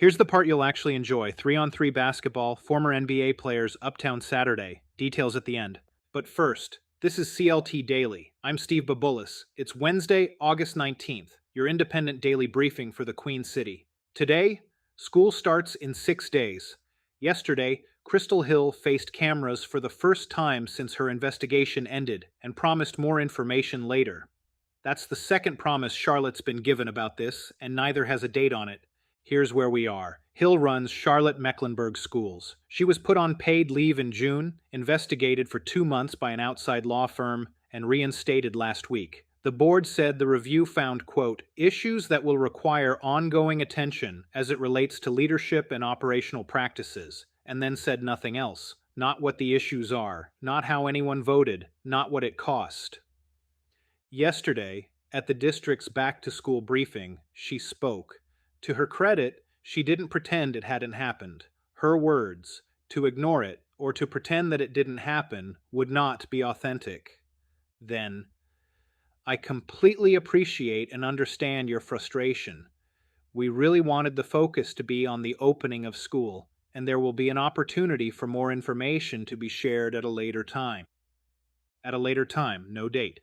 Here's the part you'll actually enjoy. 3-on-3 basketball, former NBA players, Uptown Saturday. Details at the end. But first, this is CLT Daily. I'm Steve Babulis. It's Wednesday, August 19th, your independent daily briefing for the Queen City. Today, school starts in 6 days. Yesterday, Crystal Hill faced cameras for the first time since her investigation ended and promised more information later. That's the second promise Charlotte's been given about this, and neither has a date on it. Here's where we are. Hill runs Charlotte Mecklenburg Schools. She was put on paid leave in June, investigated for 2 months by an outside law firm, and reinstated last week. The board said the review found, quote, issues that will require ongoing attention as it relates to leadership and operational practices, and then said nothing else. Not what the issues are, not how anyone voted, not what it cost. Yesterday, at the district's back-to-school briefing, she spoke. To her credit, she didn't pretend it hadn't happened. Her words, to ignore it or to pretend that it didn't happen, would not be authentic. Then, I completely appreciate and understand your frustration. We really wanted the focus to be on the opening of school, and there will be an opportunity for more information to be shared at a later time. At a later time, no date.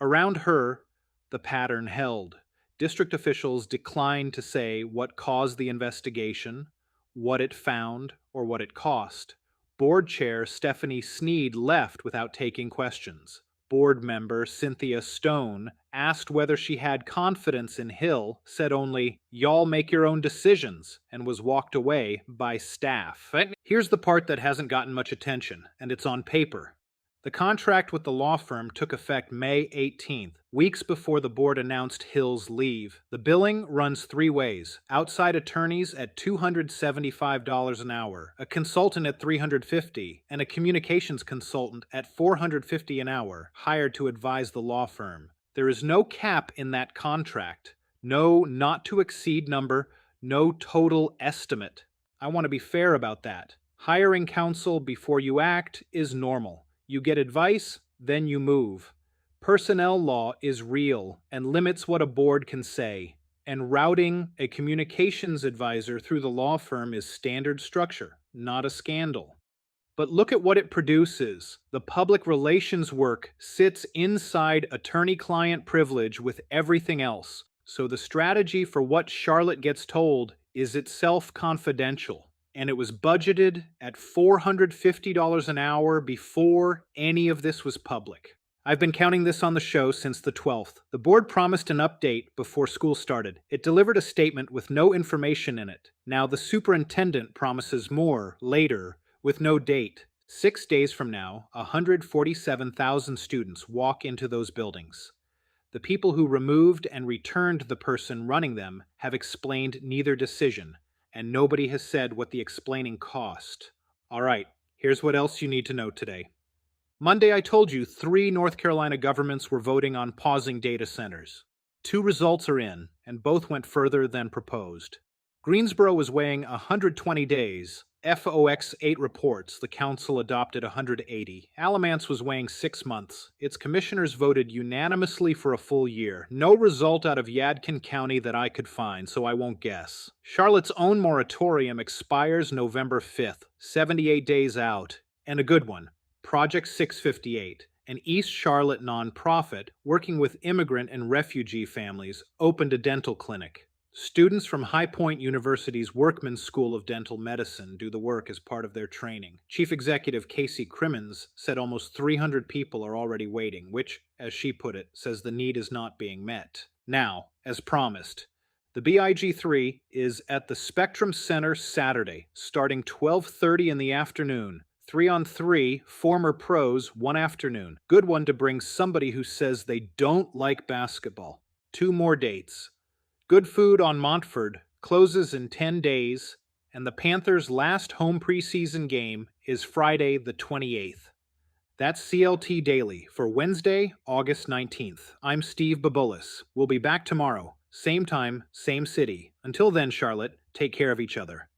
Around her, the pattern held. District officials declined to say what caused the investigation, what it found, or what it cost. Board Chair Stephanie Sneed left without taking questions. Board member Cynthia Stone asked whether she had confidence in Hill, said only, "Y'all make your own decisions," and was walked away by staff. Here's the part that hasn't gotten much attention, and it's on paper. The contract with the law firm took effect May 18th, weeks before the board announced Hill's leave. The billing runs 3 ways: outside attorneys at $275 an hour, a consultant at $350, and a communications consultant at $450 an hour, hired to advise the law firm. There is no cap in that contract, no not to exceed number, no total estimate. I want to be fair about that. Hiring counsel before you act is normal. You get advice, then you move. Personnel law is real and limits what a board can say, and routing a communications advisor through the law firm is standard structure, not a scandal. But look at what it produces. The public relations work sits inside attorney-client privilege with everything else, so the strategy for what Charlotte gets told is itself confidential. And it was budgeted at $450 an hour before any of this was public. I've been counting this on the show since the 12th. The board promised an update before school started. It delivered a statement with no information in it. Now the superintendent promises more later with no date. 6 days from now, 147,000 students walk into those buildings. The people who removed and returned the person running them have explained neither decision, and nobody has said what the explaining cost. All right, here's what else you need to know today. Monday, I told you 3 North Carolina governments were voting on pausing data centers. 2 results are in, and both went further than proposed. Greensboro was weighing 120 days. FOX 8 reports the council adopted 180. Alamance was weighing 6 months. Its commissioners voted unanimously for a full year. No result out of Yadkin County that I could find, so I won't guess. Charlotte's own moratorium expires November 5th, 78 days out. And a good one, Project 658, an East Charlotte nonprofit working with immigrant and refugee families, opened a dental clinic. Students from High Point University's Workman School of Dental Medicine do the work as part of their training. Chief Executive Casey Crimmins said almost 300 people are already waiting, which, as she put it, says the need is not being met. Now, as promised, the BIG3 is at the Spectrum Center Saturday, starting 12:30 in the afternoon. 3-on-3 former pros one afternoon. Good one to bring somebody who says they don't like basketball. 2 more dates. Good Food on Montford closes in 10 days, and the Panthers' last home preseason game is Friday the 28th. That's CLT Daily for Wednesday, August 19th. I'm Steve Babulis. We'll be back tomorrow, same time, same city. Until then, Charlotte, take care of each other.